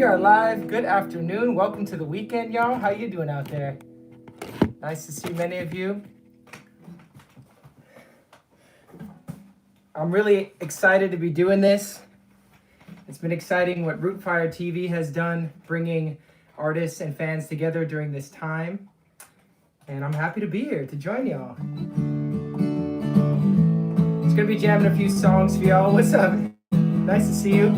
are live. Good afternoon. Welcome to the weekend, y'all. How you doing out there? Nice to see many of you. I'm really excited to be doing this. It's been exciting what Rootfire TV has done, bringing artists and fans together during this time. And I'm happy to be here to join y'all. It's gonna be jamming a few songs for y'all. What's up? Nice to see you.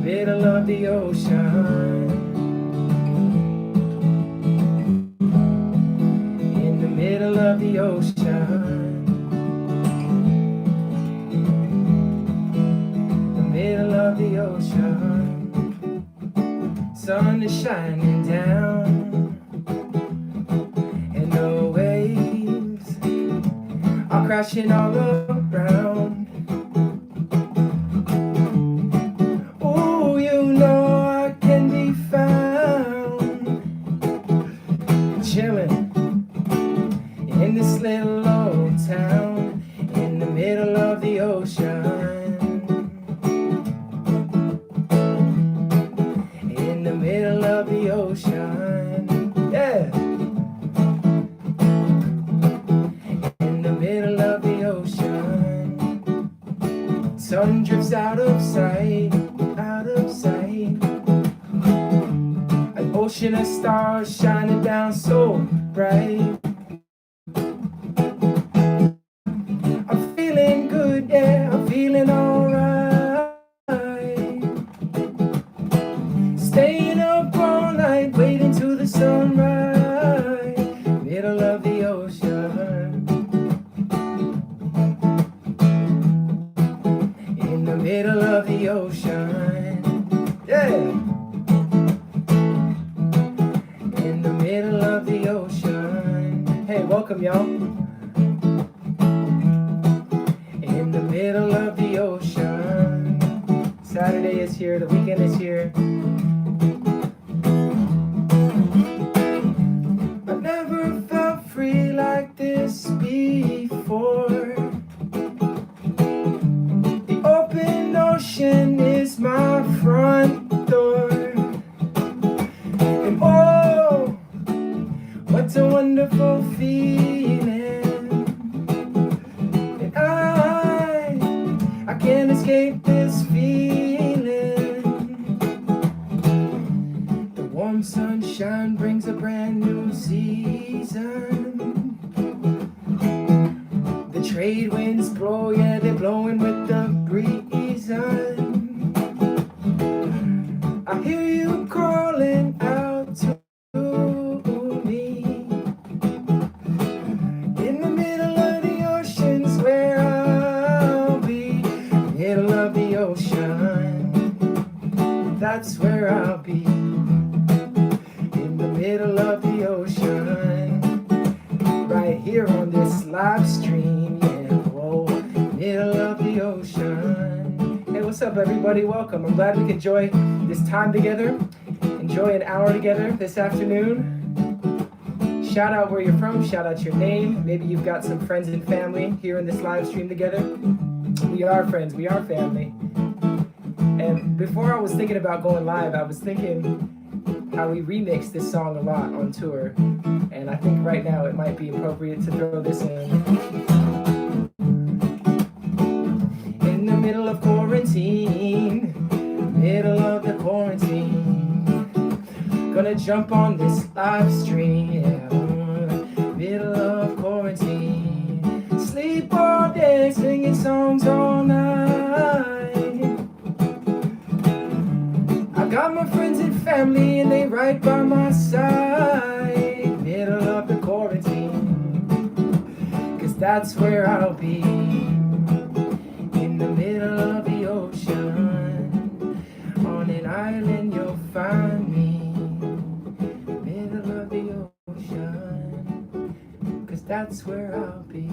Middle of the ocean, in the middle of the ocean, the middle of the ocean, sun is shining down, and the waves are crashing all around. Chilling in this little old town in the middle of the ocean, in the middle of the ocean, yeah, in the middle of the ocean, sun drifts out of sight, out of sight. An ocean of stars shining down so bright. I'm feeling good, yeah, I'm feeling alright. Staying up all night, waiting till the sunrise. Middle of the ocean, in the middle of the ocean, yeah. Middle of the ocean. Hey, welcome y'all. In the middle of the ocean. Saturday is here, the weekend is here. I've never felt free like this before. The open ocean is my front door. And oh, what a wonderful feeling. And I can't escape this feeling. The warm sunshine brings a brand new season. The trade winds blow, yeah, they're blowing with the breeze. I hear you calling out to that's where I'll be, in the middle of the ocean, right here on this live stream, yeah, whoa, middle of the ocean. Hey, what's up everybody, welcome. I'm glad we could enjoy this time together, enjoy an hour together this afternoon. Shout out where you're from, shout out your name. Maybe you've got some friends and family here in this live stream together. We are friends, we are family. And before I was thinking about going live, I was thinking how we remixed this song a lot on tour. And I think right now it might be appropriate to throw this in. In the middle of quarantine, middle of the quarantine, gonna jump on this live stream, yeah, middle of quarantine, sleep all day, singing songs all night. Got my friends and family and they right by my side. Middle of the quarantine, cause that's where I'll be, in the middle of the ocean. On an island you'll find me, middle of the ocean, cause that's where I'll be,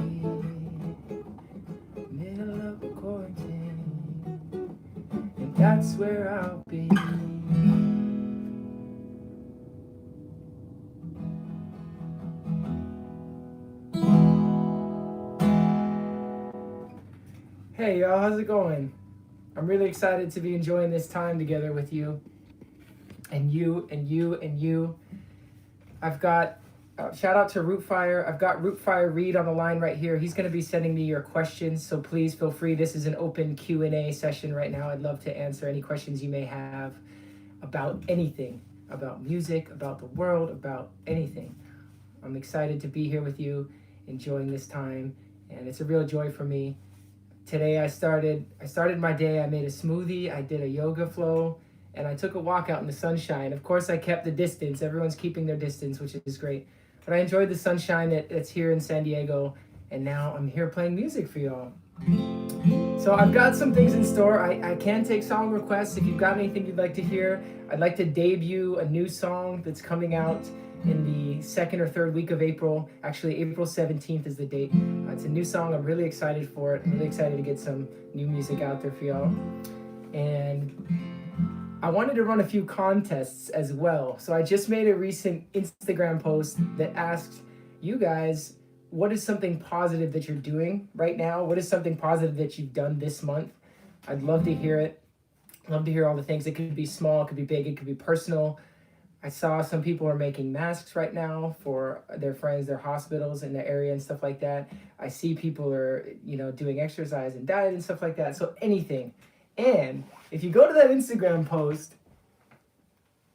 middle of the quarantine, and that's where I'll be. Hey y'all, how's it going? I'm really excited to be enjoying this time together with you. And you, and you, and you. I've got, shout out to Rootfire. I've got Rootfire Reed on the line right here. He's going to be sending me your questions, so please feel free. This is an open Q&A session right now. I'd love to answer any questions you may have about anything, about music, about the world, about anything. I'm excited to be here with you, enjoying this time, and it's a real joy for me. Today I started my day. I made a smoothie, I did a yoga flow, and I took a walk out in the sunshine. Of course, I kept the distance. Everyone's keeping their distance, which is great. But I enjoyed the sunshine that's here in San Diego, and now I'm here playing music for y'all. So I've got some things in store. I can take song requests. If you've got anything you'd like to hear, I'd like to debut a new song that's coming out in the second or third week of April. Actually, April 17th is the date. It's a new song. I'm really excited for it. I'm really excited to get some new music out there for y'all. And I wanted to run a few contests as well. So I just made a recent Instagram post that asked you guys, what is something positive that you're doing right now? What is something positive that you've done this month? I'd love to hear it. I'd love to hear all the things. It could be small, it could be big, it could be personal. I saw some people are making masks right now for their friends, their hospitals in the area and stuff like that. I see people are, doing exercise and diet and stuff like that. So anything. And if you go to that Instagram post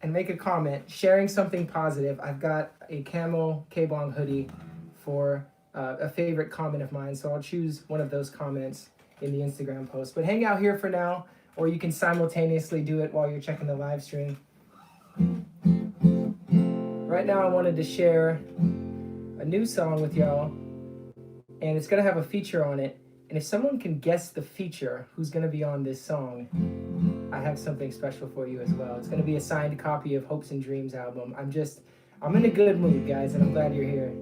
and make a comment sharing something positive, I've got a camo KBong hoodie for a favorite comment of mine. So I'll choose one of those comments in the Instagram post. But hang out here for now, or you can simultaneously do it while you're checking the live stream. Right now I wanted to share a new song with y'all, and it's gonna have a feature on it. And if someone can guess the feature who's gonna be on this song, I have something special for you as well. It's gonna be a signed copy of Hopes and Dreams album. I'm in a good mood, guys, and I'm glad you're here.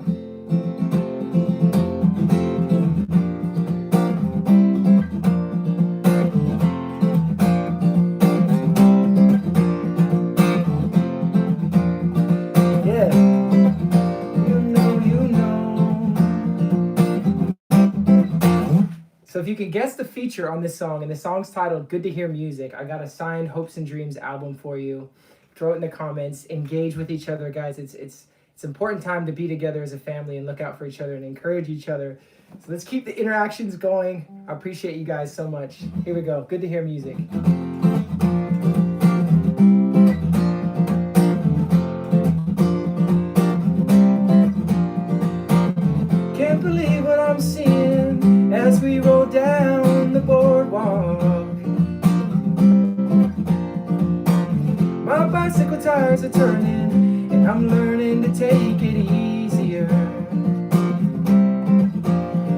So if you can guess the feature on this song, and the song's titled Good to Hear Music, I got a signed Hopes and Dreams album for you. Throw it in the comments, engage with each other, guys. It's important time to be together as a family and look out for each other and encourage each other. So let's keep the interactions going. I appreciate you guys so much. Here we go. Good to hear music. Can't believe what I'm seeing as we roll down the boardwalk. My bicycle tires are turning, and I'm learning to take it easier.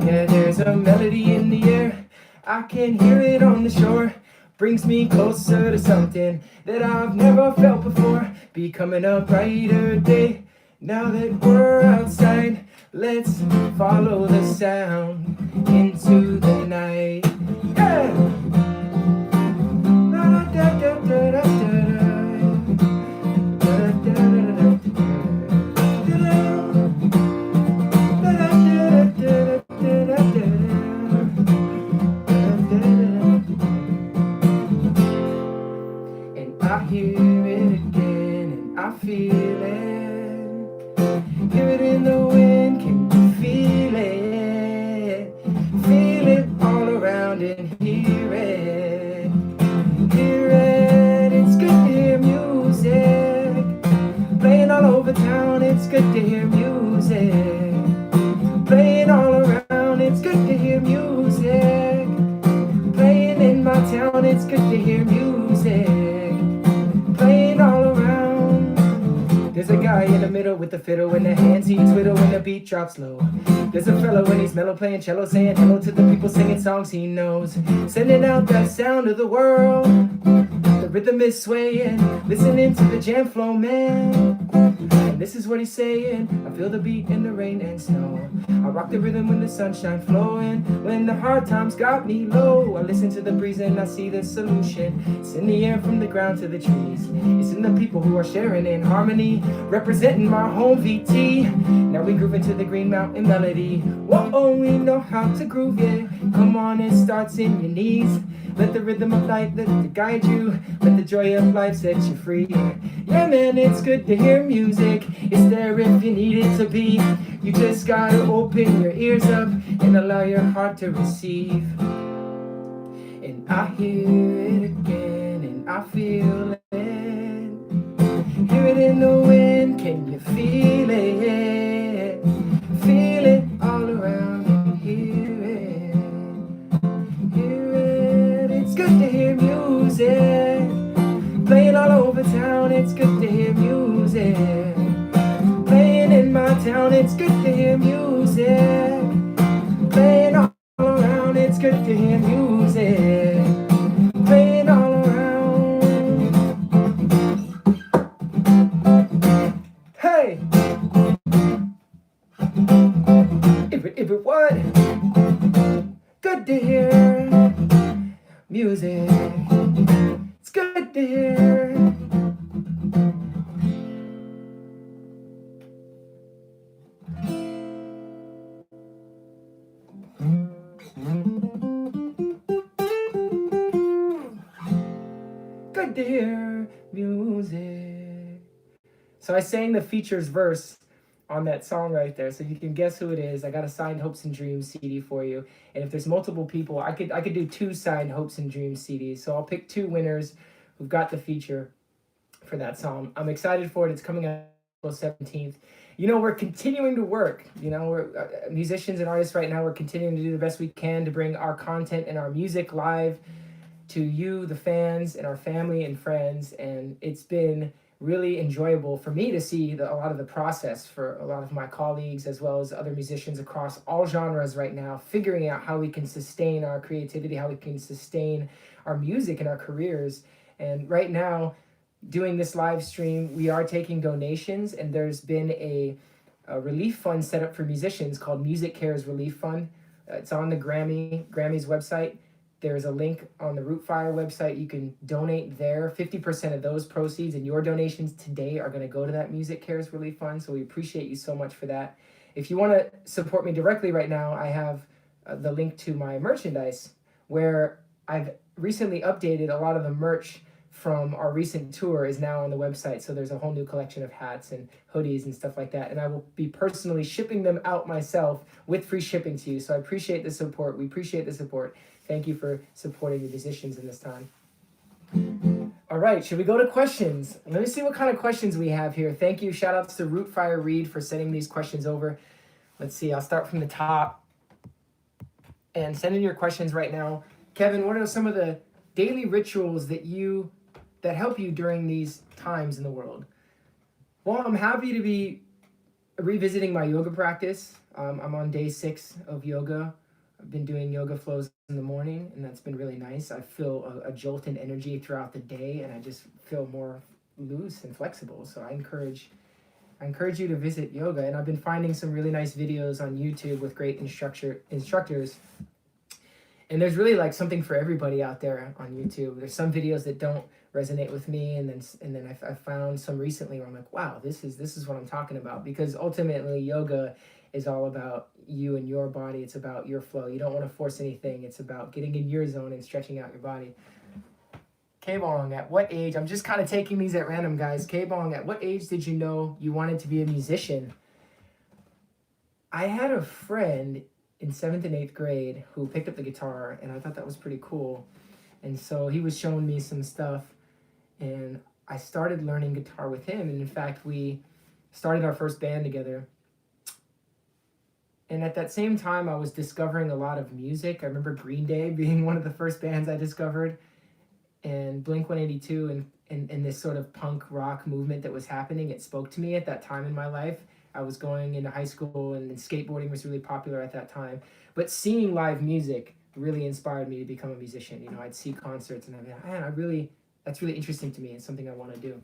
Yeah, there's a melody in the air, I can hear it on the shore. Brings me closer to something that I've never felt before. Becoming a brighter day, now that we're outside. Let's follow the sound into the night. Yeah! And I hear it again, and I feel it. Hear it in the wind, can you feel it? Feel it all around and hear it. Hear it, it's good to hear music. Playing all over town, it's good to hear music. Playing all around, it's good to hear music. Playing in my town, it's good to hear music. Playing all around. There's a guy in the middle with the fiddle in the hands, he twiddle when the beat drops low. There's a fella when he's mellow playing cello, saying hello to the people singing songs he knows. Sending out that sound of the world. The rhythm is swaying, listening to the jam flow, man. And this is what he's saying: I feel the beat in the rain and snow. I rock the rhythm when the sunshine flowing. When the hard times got me low, I listen to the breeze and I see the solution. It's in the air from the ground to the trees. It's in the people who are sharing in harmony, representing my home VT. Now we groove into the Green Mountain melody. Whoa, we know how to groove, yeah. Come on, it starts in your knees. Let the rhythm of life let it guide you. Let the joy of life set you free. Yeah, man, it's good to hear music. It's there if you need it to be. You just gotta open your ears up and allow your heart to receive. And I hear it again, and I feel it. Hear it in the wind, can you feel it? Feel it all around and hear it. Hear it, it's good to hear music. Playing all over town, it's good to hear music. Playing in my town, it's good to hear music. Playing all around, it's good to hear music. Playing all around. Hey! If it what? Good to hear music. It's good to hear. Good to hear music. So I sang the features verse on that song right there, so you can guess who it is. I got a signed Hopes and Dreams CD for you, and if there's multiple people, I could do 2 signed Hopes and Dreams CDs. So I'll pick 2 winners who've got the feature for that song. I'm excited for it. It's coming out April 17th. You know, we're continuing to work. You know, we're musicians and artists right now. We're continuing to do the best we can to bring our content and our music live to you, the fans, and our family and friends. And it's been really enjoyable for me to see a lot of the process for a lot of my colleagues, as well as other musicians across all genres right now, figuring out how we can sustain our creativity, how we can sustain our music and our careers. And right now, doing this live stream, we are taking donations, and there's been a relief fund set up for musicians called Music Cares Relief Fund. It's on the Grammy's website. There's a link on the Rootfire website. You can donate there. 50% of those proceeds and your donations today are going to go to that Music Cares Relief Fund. So we appreciate you so much for that. If you want to support me directly right now, I have the link to my merchandise, where I've recently updated a lot of the merch from our recent tour is now on the website. So there's a whole new collection of hats and hoodies and stuff like that. And I will be personally shipping them out myself with free shipping to you. So I appreciate the support. We appreciate the support. Thank you for supporting the musicians in this time. All right, should we go to questions? Let me see what kind of questions we have here. Thank you. Shout outs to Rootfire Reed for sending these questions over. Let's see, I'll start from the top and send in your questions right now. Kevin, what are some of the daily rituals that help you during these times in the world? Well, I'm happy to be revisiting my yoga practice. I'm on day 6 of yoga. I've been doing yoga flows in the morning, and that's been really nice. I feel a jolt in energy throughout the day, and I just feel more loose and flexible. So I encourage you to visit yoga. And I've been finding some really nice videos on YouTube with great instructors. And there's really like something for everybody out there on YouTube. There's some videos that don't resonate with me, and then I found some recently where I'm like, wow, this is what I'm talking about. Because ultimately, yoga is all about you and your body. It's about your flow. You don't want to force anything. It's about getting in your zone and stretching out your body. KBong, at what age? I'm just kind of taking these at random, guys. KBong, at what age did you know you wanted to be a musician? I had a friend in 7th and 8th grade who picked up the guitar, and I thought that was pretty cool. And so he was showing me some stuff, and I started learning guitar with him. And in fact, we started our first band together. And at that same time, I was discovering a lot of music. I remember Green Day being one of the first bands I discovered, and Blink-182 and this sort of punk rock movement that was happening. It spoke to me at that time in my life. I was going into high school, and skateboarding was really popular at that time. But seeing live music really inspired me to become a musician. You know, I'd see concerts, and I'd be like, man, that's really interesting to me. It's something I want to do.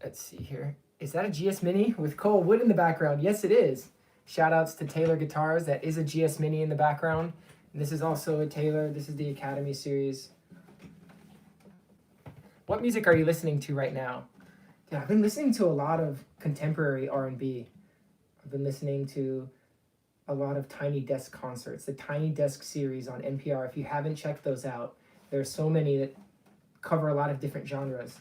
Let's see here. Is that a GS Mini with Cole Wood in the background? Yes, it is. Shout outs to Taylor Guitars. That is a GS Mini in the background. And this is also a Taylor. This is the Academy series. What music are you listening to right now? Yeah, I've been listening to a lot of contemporary R&B. I've been listening to a lot of Tiny Desk concerts, the Tiny Desk series on NPR. If you haven't checked those out, there are so many that cover a lot of different genres.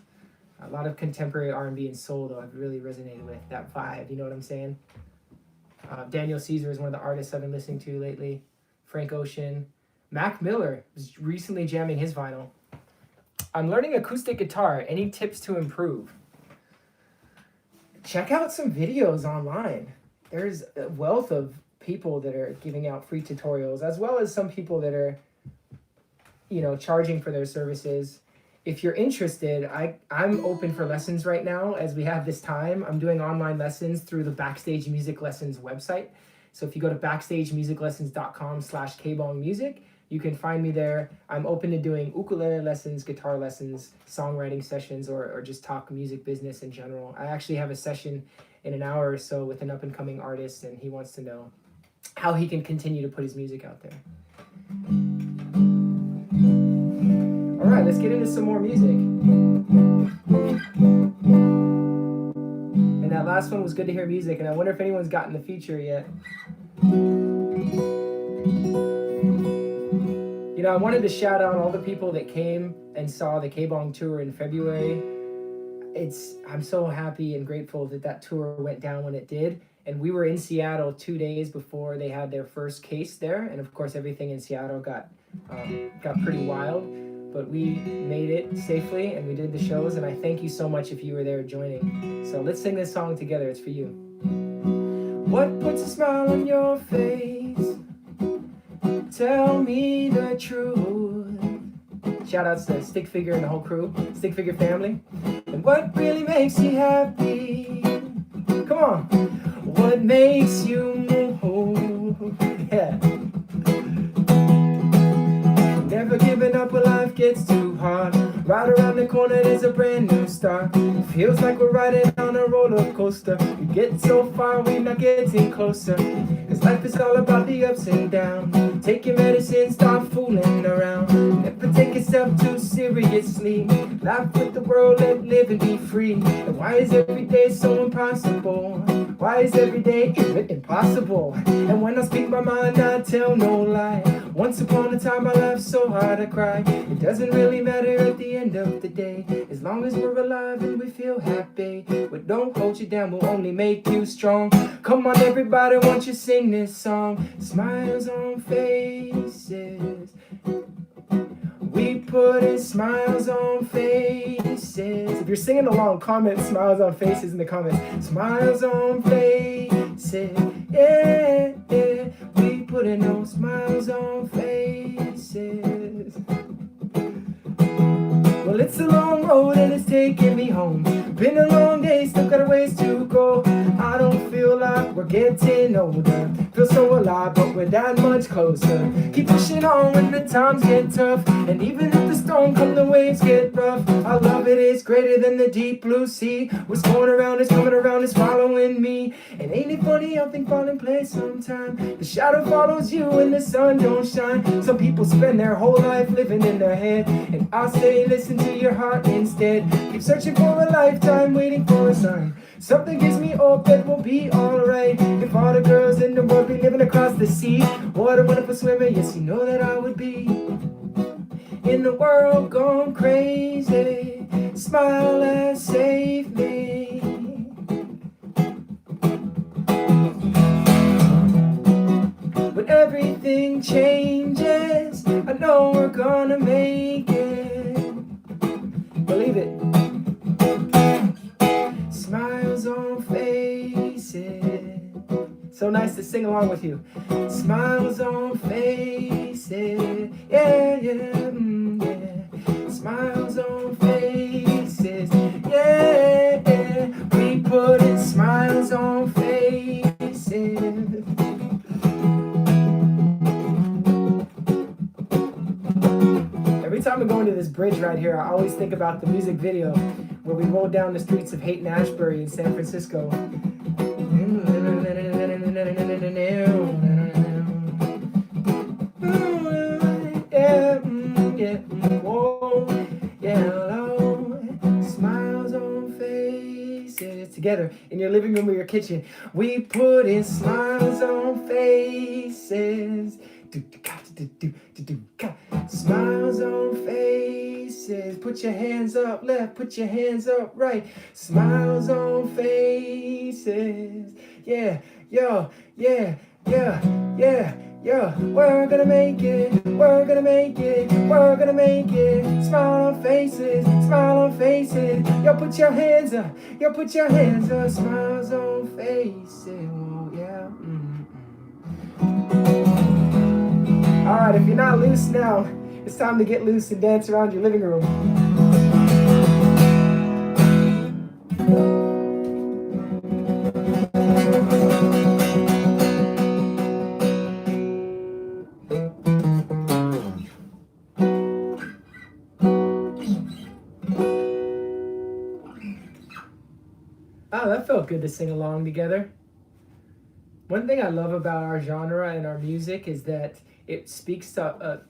A lot of contemporary R&B and soul, though, I've really resonated with that vibe. You know what I'm saying? Daniel Caesar is one of the artists I've been listening to lately. Frank Ocean. Mac Miller was recently jamming his vinyl. I'm learning acoustic guitar. Any tips to improve? Check out some videos online. There's a wealth of people that are giving out free tutorials, as well as some people that are, charging for their services. If you're interested, I'm open for lessons right now as we have this time. I'm doing online lessons through the Backstage Music Lessons website. So if you go to backstagemusiclessons.com/KBongmusic, you can find me there. I'm open to doing ukulele lessons, guitar lessons, songwriting sessions, or just talk music business in general. I actually have a session in an hour or so with an up-and-coming artist, and he wants to know how he can continue to put his music out there. All right, let's get into some more music. And that last one was good to hear music, and I wonder if anyone's gotten the feature yet. I wanted to shout out all the people that came and saw the KBong tour in February. I'm so happy and grateful that tour went down when it did. And we were in Seattle 2 days before they had their first case there. And of course, everything in Seattle got pretty wild. But we made it safely and we did the shows. And I thank you so much if you were there joining. So let's sing this song together. It's for you. What puts a smile on your face? Tell me the truth. Shout outs to Stick Figure and the whole crew, Stick Figure family. And what really makes you happy? Come on. What makes you move? Yeah. Never giving up when life gets too hard. Right around the corner there's a brand new start. Feels like we're riding on a roller coaster. We get so far, we're not getting closer. Cause life is all about the ups and downs. Take your medicine, stop fooling around. Never take yourself too seriously. Laugh with the world, let live and be free. And why is every day so impossible? Why is every day impossible? And when I speak my mind, I tell no lie. Once upon a time I laughed so hard I cried. It doesn't really matter at the end of the day, as long as we're alive and we feel happy. What don't hold you down will only make you strong. Come on everybody, won't you sing this song? Smiles on faces, we put in smiles on faces. If you're singing along, comment smiles on faces in the comments. Smiles on faces, yeah, yeah. We put in those smiles on faces. Well, it's a long road and it's taking me home. Been a long day, still got a ways to go. I don't feel like we're getting older. Feel so alive, but we're that much closer. Keep pushing on when the times get tough. And even if the storm comes, the waves get rough. Our love, it is greater than the deep blue sea. What's going around is coming around, is following me. And ain't it funny how things fall in place sometime? The shadow follows you and the sun don't shine. Some people spend their whole life living in their head, and I say listen to your heart instead. Keep searching for a lifetime, waiting for a sign. Something gives me hope that we'll be alright. If all the girls in the world be living across the sea, what a wonderful swimmer, yes, you know that I would be. In the world gone crazy, smile and save me. When everything changes, I know we're gonna make it. Believe it. Smiles on faces. So nice to sing along with you. Smiles on faces. Yeah, yeah, yeah. Smiles on faces. Yeah, yeah. We put in smiles on faces. Every time I go into this bridge right here, I always think about the music video where we rolled down the streets of Haight-Ashbury in San Francisco. Smiles on faces together in your living room or your kitchen. We put in smiles on faces. Smiles on faces. Put your hands up left, put your hands up right. Smiles on faces. Yeah, yo, yeah, yeah, yeah. Yeah, we're gonna make it, we're gonna make it, we're gonna make it. Smile on faces, smile on faces. Yo, put your hands up, yo, put your hands up. Smiles on faces, oh yeah. Alright, if you're not loose now, it's time to get loose and dance around your living room. Oh, that felt good to sing along together. One thing I love about our genre and our music is that it speaks to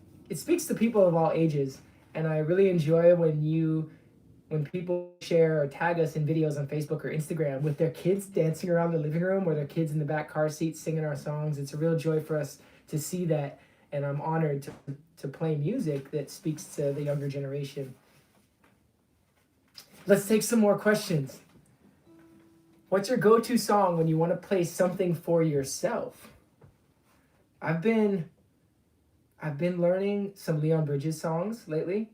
people of all ages, and I really enjoy when people share or tag us in videos on Facebook or Instagram with their kids dancing around the living room or their kids in the back car seats singing our songs. It's a real joy for us to see that, and I'm honored to play music that speaks to the younger generation. Let's take some more questions. What's your go-to song when you want to play something for yourself? I've been learning some Leon Bridges songs lately.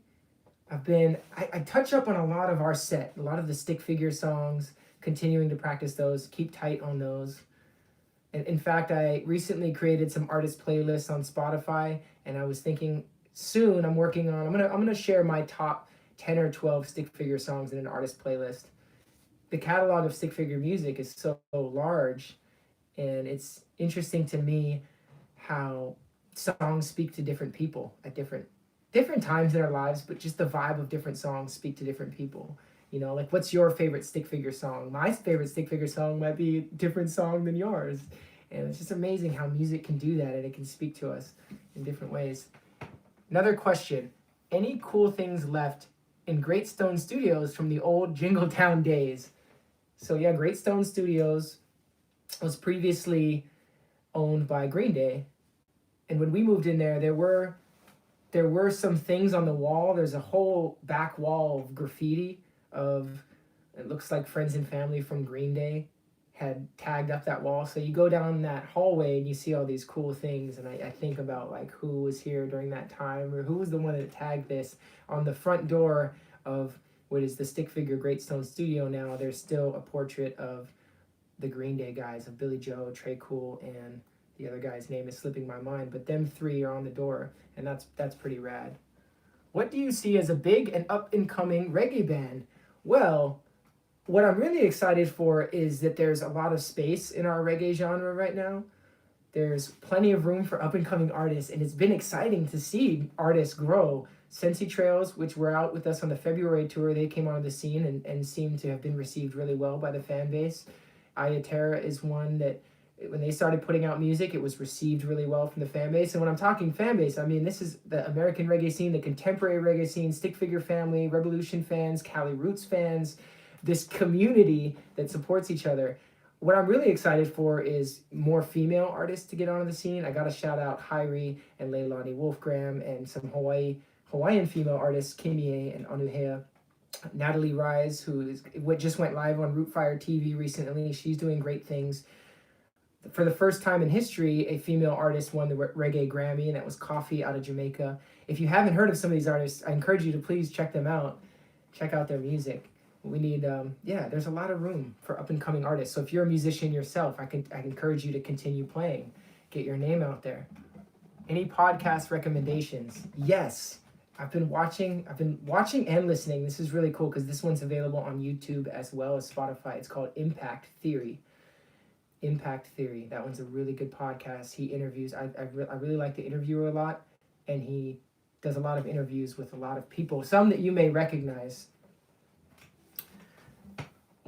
I touch up on a lot of our set, a lot of the stick figure songs, continuing to practice those, keep tight on those. And in fact, I recently created some artist playlists on Spotify, and I was thinking soon I'm gonna share my top 10 or 12 stick figure songs in an artist playlist. The catalog of stick figure music is so large, and it's interesting to me how songs speak to different people at different times in our lives, but just the vibe of different songs speak to different people. You know, like, what's your favorite stick figure song? My favorite stick figure song might be a different song than yours. And it's just amazing how music can do that, and it can speak to us in different ways. Another question. Any cool things left in Great Stone Studios from the old Jingletown days? So yeah, Great Stone Studios was previously owned by Green Day. And when we moved in there were some things on the wall. There's a whole back wall of graffiti of, it looks like friends and family from Green Day had tagged up that wall. So you go down that hallway and you see all these cool things. And I think about, like, who was here during that time, or who was the one that tagged this. On the front door of what is the stick figure Great Stone Studio now, there's still a portrait of the Green Day guys, of Billy Joe, Trey Cool, and the other guy's name is slipping my mind, but them three are on the door, and that's pretty rad. What do you see as a big and up-and-coming reggae band? Well, what I'm really excited for is that there's a lot of space in our reggae genre right now. There's plenty of room for up-and-coming artists, and it's been exciting to see artists grow. Sensi Trails, which were out with us on the February tour, they came onto the scene and seem to have been received really well by the fan base. Ayaterra is one that, when they started putting out music, it was received really well from the fan base. And when I'm talking fan base, I mean, this is the American reggae scene, the contemporary reggae scene, stick figure family, Revolution fans, Cali Roots fans, this community that supports each other. What I'm really excited for is more female artists to get onto the scene. I got to shout out Hyrie and Leilani Wolfgram, and some Hawaiian female artists, Kimie and Anuhea. Natalie Rise, just went live on Rootfire TV recently. She's doing great things. For the first time in history, a female artist won the Reggae Grammy, and that was Coffee out of Jamaica. If you haven't heard of some of these artists, I encourage you to please check them out. Check out their music. We need, there's a lot of room for up-and-coming artists. So if you're a musician yourself, I encourage you to continue playing. Get your name out there. Any podcast recommendations? Yes. I've been watching and listening. This is really cool because this one's available on YouTube as well as Spotify. It's called Impact Theory. Impact Theory. That one's a really good podcast. He interviews. I really like the interviewer a lot, and he does a lot of interviews with a lot of people, some that you may recognize.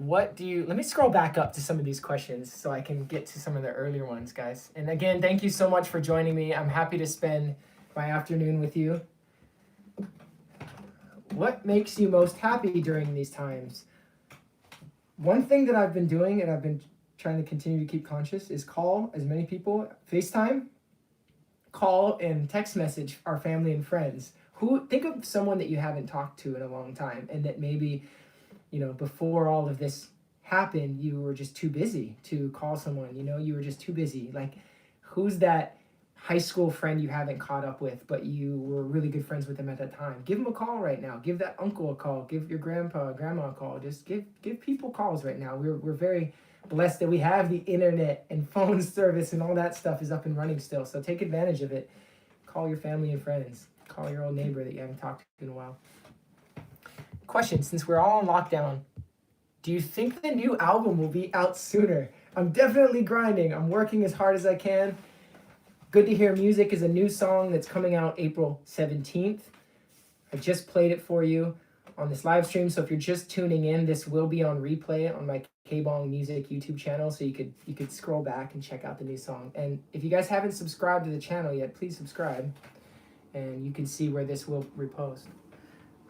let me scroll back up to some of these questions so I can get to some of the earlier ones, guys. And again, thank you so much for joining me. I'm happy to spend my afternoon with you. What makes you most happy during these times? One thing that I've been doing, and I've been trying to continue to keep conscious, is call as many people, FaceTime, call and text message our family and friends. Think of someone that you haven't talked to in a long time, and that maybe, before all of this happened, you were just too busy to call someone, you were just too busy. Like, who's that high school friend you haven't caught up with, but you were really good friends with them at that time? Give them a call right now. Give that uncle a call. Give your grandpa, grandma a call. Just give people calls right now. We're very blessed that we have the internet and phone service and all that stuff is up and running still. So take advantage of it. Call your family and friends. Call your old neighbor that you haven't talked to in a while. Question, since we're all on lockdown, do you think the new album will be out sooner? I'm definitely grinding. I'm working as hard as I can. Good to Hear Music is a new song that's coming out April 17th. I just played it for you on this live stream, so if you're just tuning in, this will be on replay on my KBong Music YouTube channel, so you could scroll back and check out the new song. And if you guys haven't subscribed to the channel yet, please subscribe, and you can see where this will repost.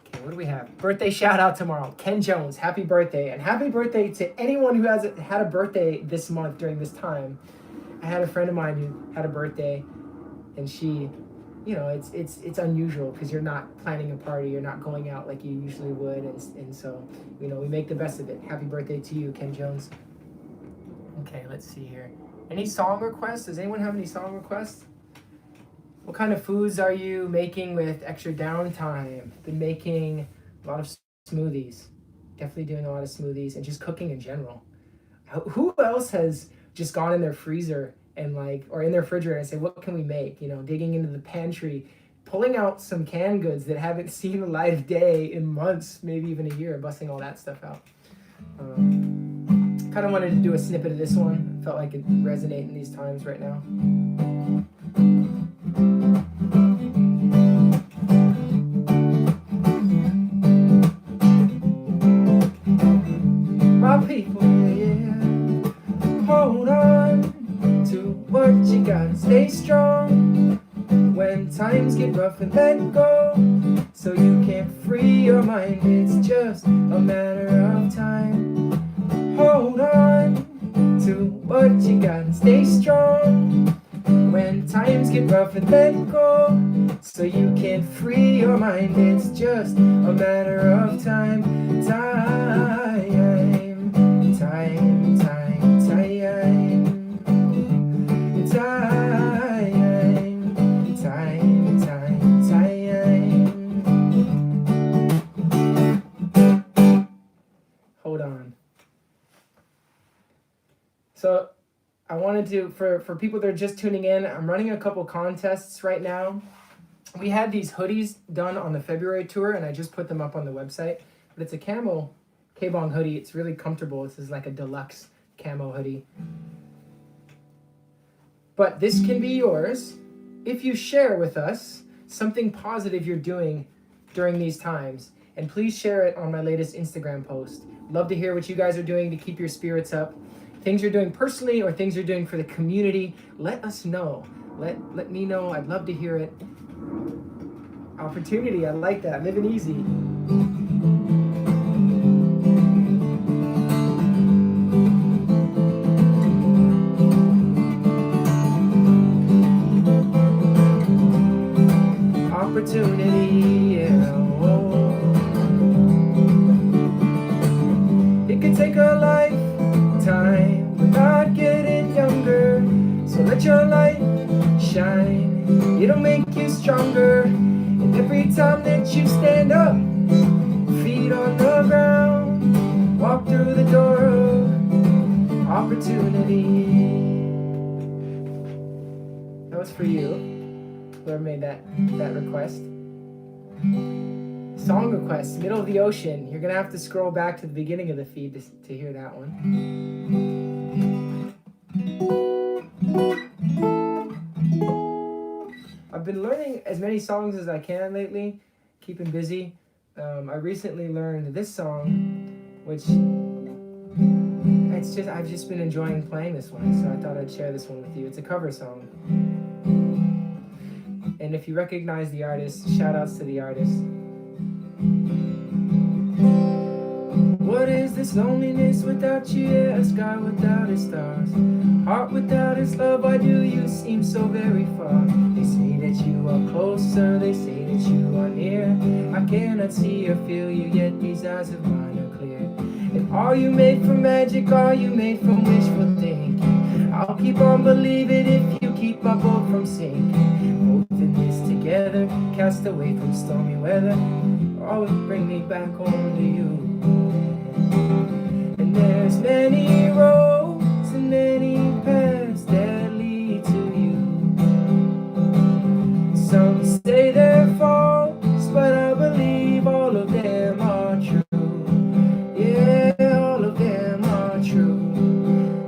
Okay, what do we have? Birthday shout out tomorrow. Ken Jones, happy birthday. And happy birthday to anyone who has had a birthday this month during this time. I had a friend of mine who had a birthday, and she, it's unusual because you're not planning a party, you're not going out like you usually would, and so, we make the best of it. Happy birthday to you, Ken Jones. Okay, let's see here. Any song requests? Does anyone have any song requests? What kind of foods are you making with extra downtime? Been making a lot of smoothies. Definitely doing a lot of smoothies and just cooking in general. Who else has just gone in their freezer and or in their refrigerator and say, what can we make? Digging into the pantry, pulling out some canned goods that haven't seen the light of day in months, maybe even a year, busting all that stuff out. Kind of wanted to do a snippet of this one. Felt like it resonate in these times right now. My people, hold on to what you got. Stay strong when times get rough, and let go so you can free your mind. It's just a matter of time. Hold on to what you got. Stay strong when times get rough, and let go so you can free your mind. It's just a matter of time. Hold on. So I wanted to, for people that are just tuning in, I'm running a couple contests right now. We had these hoodies done on the February tour, and I just put them up on the website. But it's a camo KBong hoodie. It's really comfortable. This is like a deluxe camo hoodie. But this can be yours if you share with us something positive you're doing during these times. And please share it on my latest Instagram post. Love to hear what you guys are doing to keep your spirits up. Things you're doing personally or things you're doing for the community. Let us know. Let me know. I'd love to hear it. Opportunity. I like that. Living easy. Opportunity, yeah. It could take a lifetime. We're not getting younger, so let your light shine. It'll make you stronger. And every time that you stand up, feet on the ground, walk through the door of opportunity. That was for you. Whoever made that request. Song requests, Middle of the Ocean. You're gonna have to scroll back to the beginning of the feed to hear that one. I've been learning as many songs as I can lately, keeping busy. I recently learned this song, which I've just been enjoying playing this one, so I thought I'd share this one with you. It's a cover song. And if you recognize the artist, shout outs to the artist. What is this loneliness without you? Yeah, a sky without its stars, heart without its love. Why do you seem so very far? They say that you are closer, they say that you are near. I cannot see or feel you, yet these eyes of mine are clear. And are you made from magic? Are you made from wishful thinking? I'll keep on believing if you keep my boat from sinking. Both in this together, cast away from stormy weather, always bring me back home to you. And there's many roads and many paths that lead to you. Some say they're false, but I believe all of them are true. Yeah, all of them are true.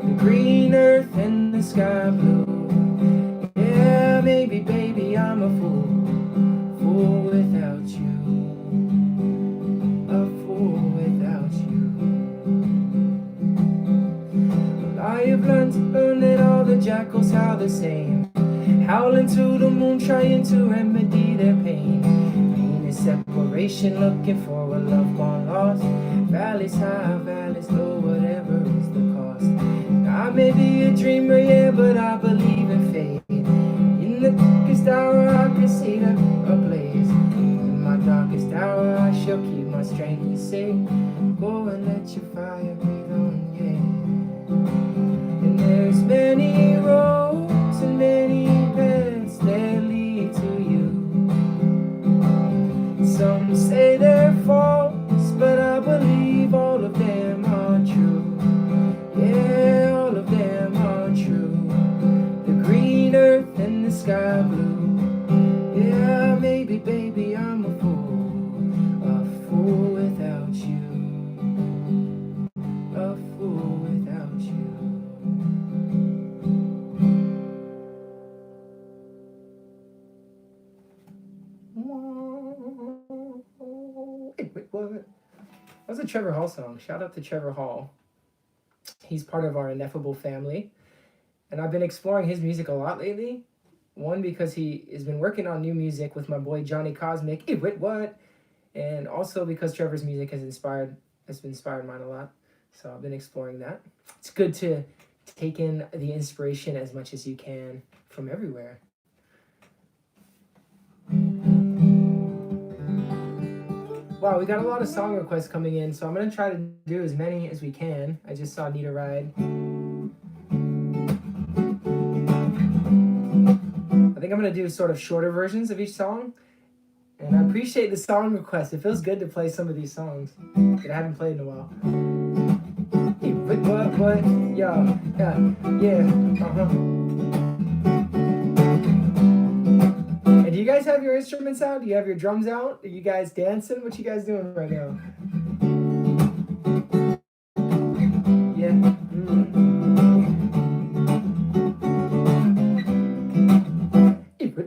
The green earth and the sky blue. Yeah, maybe baby I'm a fool without you. A fool without you. I have learned that all the jackals howl the same, howling to the moon, trying to remedy their pain. Pain is separation, looking for a love gone lost. Valleys high, valleys low, whatever is the cost. I may be a dreamer, yeah, but I believe in fate. In the darkest hour I can see the ablaze. In my darkest hour I shall keep my strength and say, go and let your fire breathe on, yeah. And there's many roads and many paths that lead to you. Some say they're false, but I believe all of them are true. Yeah, all of them are true. The green earth and the sky blue. Yeah, maybe baby I'm a fool without you. A fool without you. Hey, wait, what? That was a Trevor Hall song. Shout out to Trevor Hall. He's part of our Ineffable family. And I've been exploring his music a lot lately. One, because he has been working on new music with my boy Johnny Cosmic. Hey, wait, what? And also because Trevor's music has inspired mine a lot. So I've been exploring that. It's good to take in the inspiration as much as you can from everywhere. Wow, we got a lot of song requests coming in, so I'm going to try to do as many as we can. I just saw Need a Ride. I think I'm going to do sort of shorter versions of each song. And I appreciate the song request. It feels good to play some of these songs that I haven't played in a while. Hey, what? Yeah, And do you guys have your instruments out? Do you have your drums out? Are you guys dancing? What you guys doing right now? Yeah.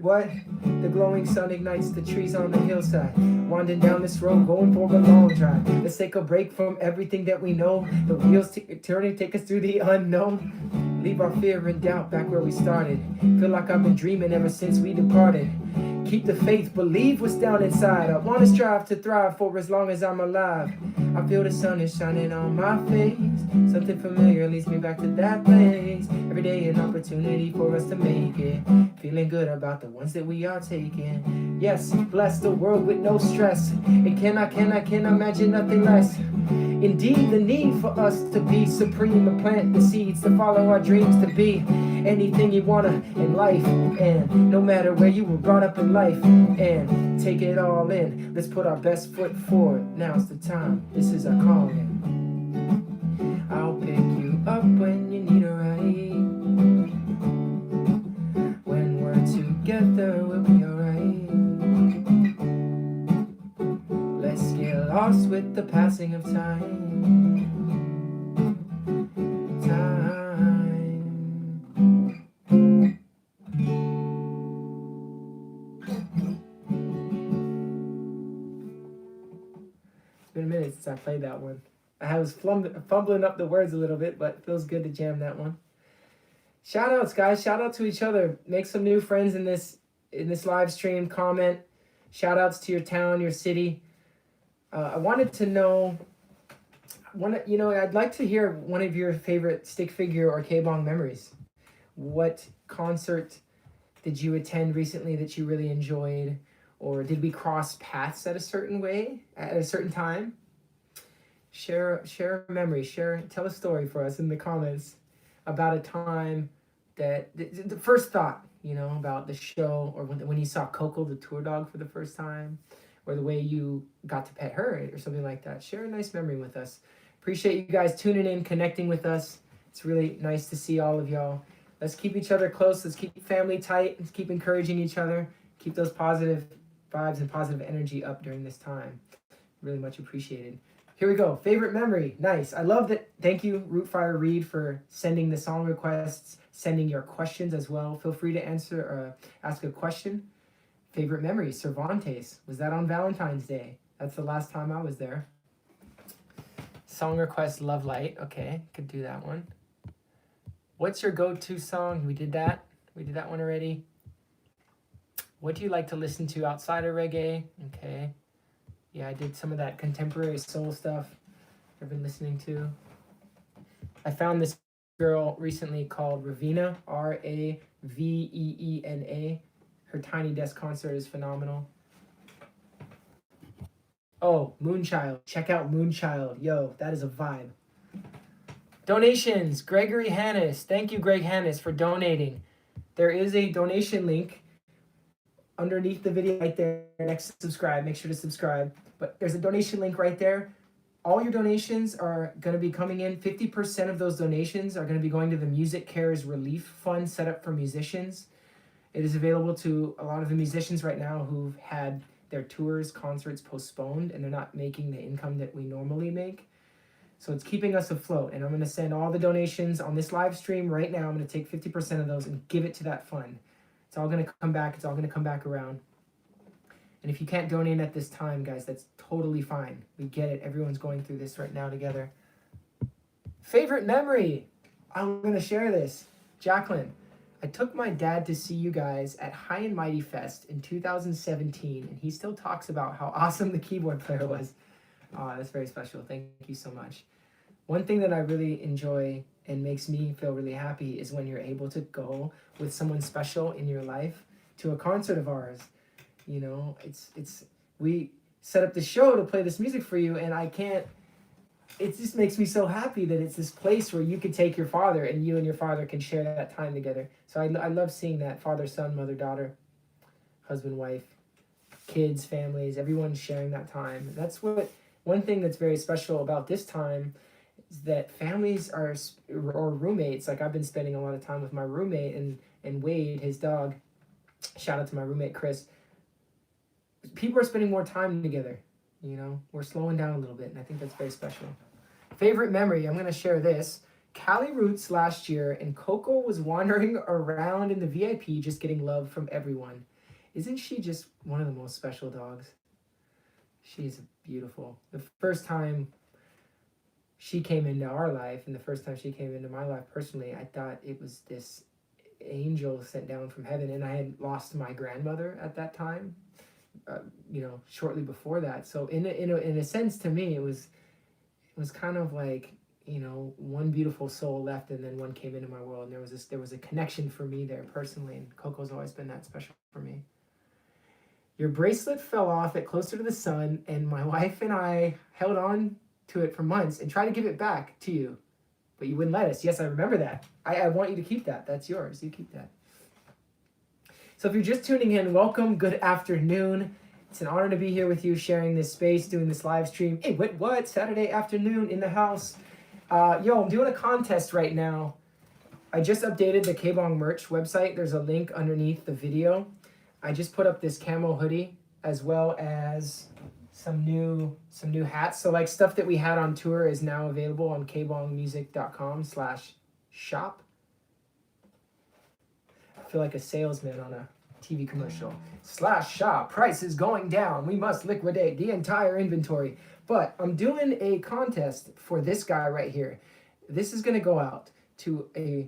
What? The glowing sun ignites the trees on the hillside. Wandering down this road, going for a long drive. Let's take a break from everything that we know. The wheels turning, take us through the unknown. Leave our fear and doubt back where we started. Feel like I've been dreaming ever since we departed. Keep the faith, believe what's down inside. I want to strive to thrive for as long as I'm alive. I feel the sun is shining on my face. Something familiar leads me back to that place. Every day an opportunity for us to make it. Feeling good about the ones that we are taking. Yes, bless the world with no stress. And can imagine nothing less. Indeed, the need for us to be supreme and plant the seeds to follow our dreams to be anything you wanna in life. And no matter where you were brought up in life, and take it all in. Let's put our best foot forward. Now's the time. This is our calling. I'll pick you up when you need a ride. When we're together, we'll be alright. Let's get lost with the passing of time. It's been a minute since I played that one. I was fumbling up the words a little bit, but it feels good to jam that one. Shout outs, guys. Shout out to each other. Make some new friends in this live stream. Comment. Shout outs to your town, your city. I wanted to know, I'd like to hear one of your favorite stick figure or KBong memories. What concert did you attend recently that you really enjoyed? Or did we cross paths at a certain time? Share a memory. Tell a story for us in the comments about a time that the first thought, about the show, or when you saw Coco the tour dog for the first time, or the way you got to pet her or something like that. Share a nice memory with us. Appreciate you guys tuning in, connecting with us. It's really nice to see all of y'all. Let's keep each other close. Let's keep family tight. Let's keep encouraging each other. Keep those positive vibes and positive energy up during this time. Really much appreciated. Here we go. Favorite memory. Nice. I love that. Thank you, Rootfire Reed, for sending the song requests, sending your questions as well. Feel free to ask a question. Favorite memory. Cervantes. Was that on Valentine's Day? That's the last time I was there. Song request, Love Light. Okay, could do that one. What's your go-to song? We did that. We did that one already. What do you like to listen to outside of reggae? Okay. Yeah, I did some of that contemporary soul stuff I've been listening to. I found this girl recently called Raveena, Raveena. Her Tiny Desk concert is phenomenal. Oh, Moonchild. Check out Moonchild. Yo, that is a vibe. Donations. Gregory Hannes. Thank you, Greg Hannes, for donating. There is a donation link underneath the video right there next to subscribe. Make sure to subscribe. But there's a donation link right there. All your donations are going to be coming in. 50% of those donations are going to be going to the Music Cares Relief Fund set up for musicians. It is available to a lot of the musicians right now who've had their tours, concerts postponed, and they're not making the income that we normally make. So it's keeping us afloat. And I'm going to send all the donations on this live stream right now. I'm going to take 50% of those and give it to that fund. It's all going to come back. It's all going to come back around. And if you can't donate at this time, guys, that's totally fine. We get it. Everyone's going through this right now together. Favorite memory. I'm going to share this. Jacqueline, I took my dad to see you guys at High and Mighty Fest in 2017, and he still talks about how awesome the keyboard player was. Oh, that's very special. Thank you so much. One thing that I really enjoy and makes me feel really happy is when you're able to go with someone special in your life to a concert of ours. We set up the show to play this music for you, and it just makes me so happy that it's this place where you can take your father and you and your father can share that time together. So I love seeing that father, son, mother, daughter, husband, wife, kids, families, everyone sharing that time. That's one thing that's very special about this time is that families or roommates, like I've been spending a lot of time with my roommate and Wade, his dog. Shout out to my roommate, Chris. People are spending more time together. We're slowing down a little bit, and I think that's very special. Favorite memory, I'm going to share this. Cali Roots last year, and Coco was wandering around in the VIP just getting love from everyone. Isn't she just one of the most special dogs? She's beautiful. The first time she came into our life, and the first time she came into my life personally, I thought it was this angel sent down from heaven, and I had lost my grandmother at that time. Shortly before that. So in a sense, to me, it was kind of like, one beautiful soul left and then one came into my world, and there was a connection for me there personally, and Coco's always been that special for me. Your bracelet fell off at Closer to the Sun, and my wife and I held on to it for months and tried to give it back to you, but you wouldn't let us. Yes, I remember that. I want you to keep that. That's yours. You keep that. So if you're just tuning in, welcome, good afternoon. It's an honor to be here with you, sharing this space, doing this live stream. Hey, what? Saturday afternoon in the house. I'm doing a contest right now. I just updated the KBong merch website. There's a link underneath the video. I just put up this camo hoodie as well as some new hats. So like stuff that we had on tour is now available on kbongmusic.com/shop. I feel like a salesman on a TV commercial. /shop. Price is going down. We must liquidate the entire inventory. But I'm doing a contest for this guy right here. This is going to go out to a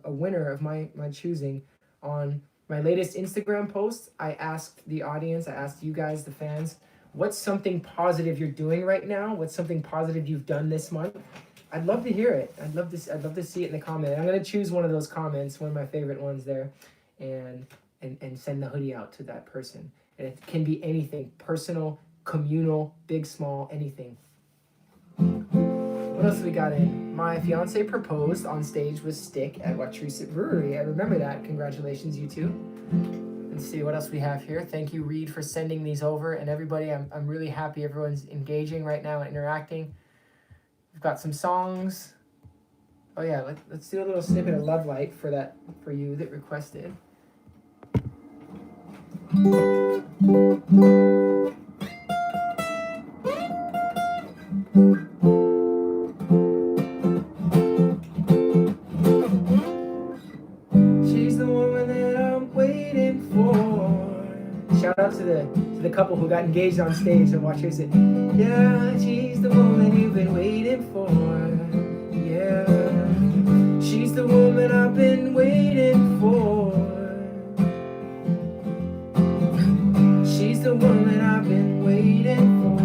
winner of my choosing. On my latest Instagram post, I asked the audience, I asked you guys, the fans, what's something positive you're doing right now? What's something positive you've done this month? I'd love to hear it. I'd love to see it in the comment. I'm gonna choose one of those comments, one of my favorite ones there, and send the hoodie out to that person. And it can be anything, personal, communal, big, small, anything. What else we got in? My fiance proposed on stage with Stick at Wachusett Brewery. I remember that. Congratulations, you two. Let's see what else we have here. Thank you, Reed, for sending these over. And everybody, I'm really happy everyone's engaging right now and interacting. We've got some songs. Oh yeah, let's do a little snippet of Love Light for you that requested. She's the woman that I'm waiting for. Shout out to the couple who got engaged on stage and watch it. Yeah, she's the woman you've been waiting for. Yeah, she's the woman I've been waiting for. She's the woman I've been waiting for.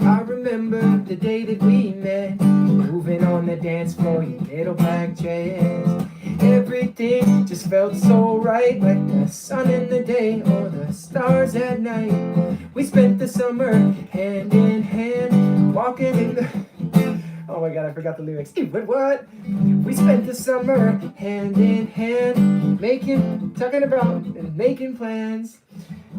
I remember the day that we met, moving on the dance floor, your little black dress. Everything just felt so right, like the sun in the day or the stars at night. We spent the summer hand in hand, walking in the... Oh my god, I forgot the lyrics. But what? We spent the summer hand in hand, talking about and making plans.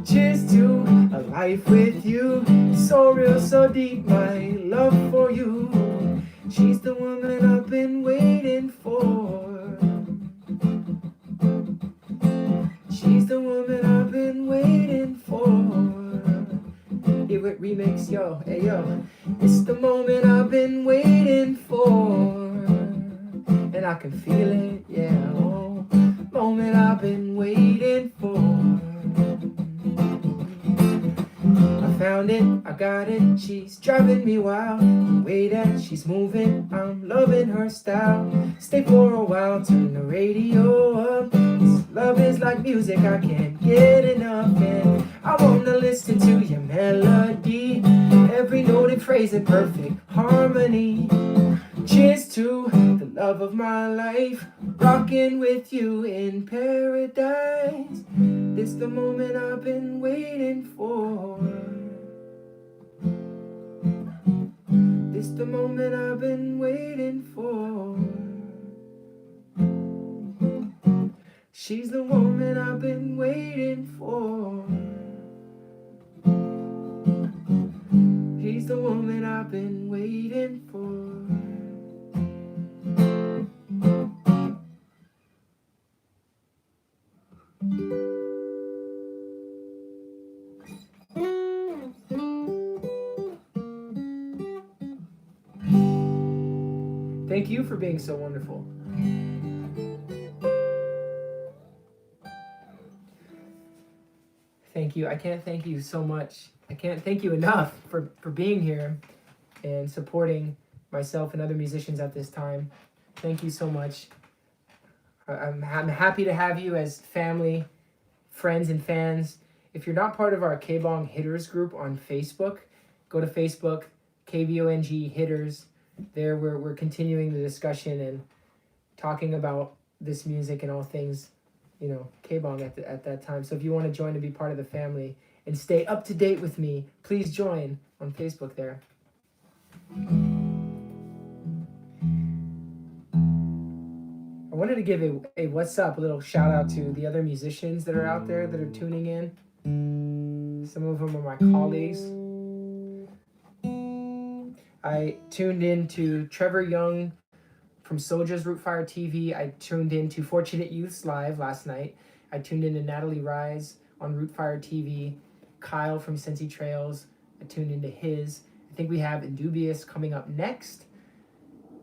Cheers to a life with you, so real, so deep, my love for you. She's the woman I've been waiting for. She's the woman I've been waiting for. It remix, yo, hey yo. It's the moment I've been waiting for, and I can feel it, yeah. Oh, moment I've been waiting for. I found it, I got it. She's driving me wild. The way that she's moving, I'm loving her style. Stay for a while, turn the radio up. This love is like music, I can't get enough. And I wanna listen to your melody, every note and phrase in perfect harmony. Cheers to the love of my life, rocking with you in paradise. This the moment I've been waiting for. This the moment I've been waiting for. She's the woman I've been waiting for. She's the woman I've been waiting for. Thank you for being so wonderful. Thank you. I can't thank you so much. I can't thank you enough for being here and supporting myself and other musicians at this time. Thank you so much. I'm happy to have you as family, friends, and fans. If you're not part of our KBong Hitters group on Facebook, go to Facebook, KBong Hitters. There we're continuing the discussion and talking about this music and all things, you know, KBong at that time. So if you want to join and be part of the family and stay up to date with me, please join on Facebook there. I wanted to give a what's up, a little shout out to the other musicians that are out there that are tuning in. Some of them are my colleagues. I tuned in to Trevor Young from Soja's Rootfire TV. I tuned in to Fortunate Youths Live last night. I tuned in to Natalie Rise on Rootfire TV. Kyle from Cincy Trails, I tuned into his. I think we have Indubious coming up next.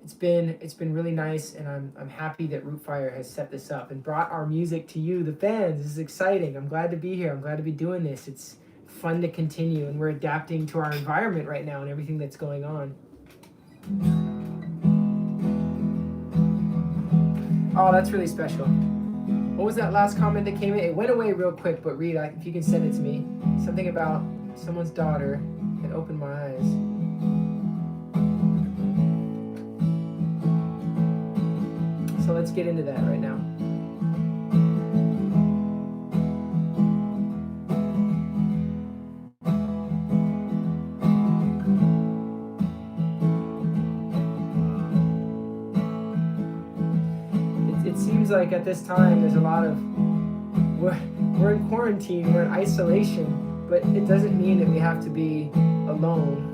It's been really nice, and I'm happy that Rootfire has set this up and brought our music to you, the fans. This is exciting. I'm glad to be here. I'm glad to be doing this. It's fun to continue, and we're adapting to our environment right now and everything that's going on. Oh, that's really special. What was that last comment that came in? It went away real quick, but read, if you can send it to me. Something about someone's daughter that opened my eyes. So let's get into that right now. It seems like at this time there's a lot of, we're in quarantine, we're in isolation, but it doesn't mean that we have to be alone.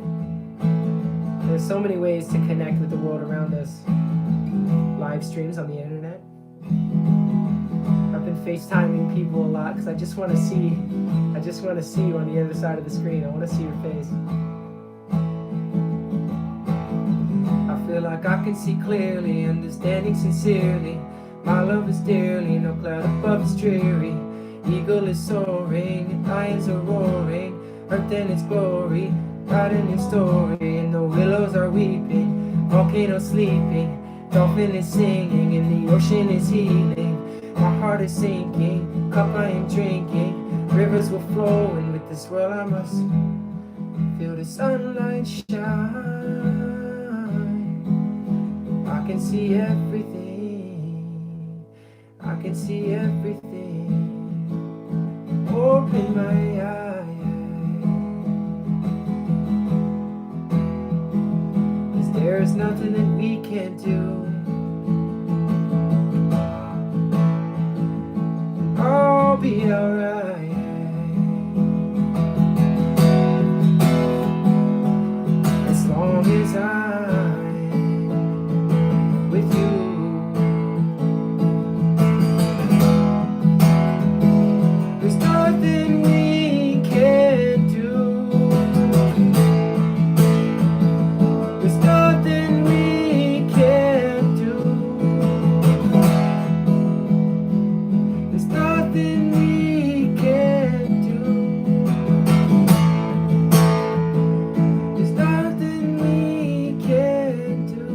There's so many ways to connect with the world around us. Live streams on the internet. I've been FaceTiming people a lot because I just want to see you on the other side of the screen. I want to see your face. I feel like I can see clearly, understanding sincerely. My love is dearly, no cloud above is dreary. Eagle is soaring, lions are roaring, earth and its glory, writing a new story. And the willows are weeping, volcano sleeping, dolphin is singing, and the ocean is healing. My heart is sinking, cup I am drinking, rivers will flow, and with this world I must feel the sunlight shine. I can see everything, I can see everything. Open my eyes, 'cause there's nothing that we can't do. I'll be alright, as long as I'm with you. There's nothing we can't do. There's nothing we can't do. There's nothing we can't do. There's nothing we can't do.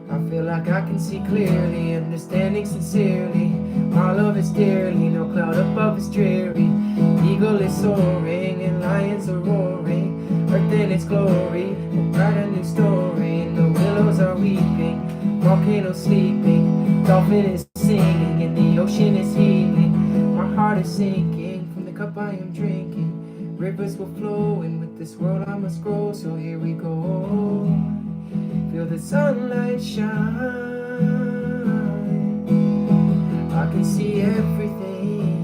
I feel like I can see clearly, understanding sincerely. My love is dearly, no cloud above is dreary. Eagle is soaring, and lions are roaring, earth in its glory, we'll write a new story. And the willows are weeping, volcano sleeping, dolphin is singing, and the ocean is healing. My heart is sinking from the cup I am drinking, rivers will flow, and with this world I must grow. So here we go, feel the sunlight shine. I can see everything,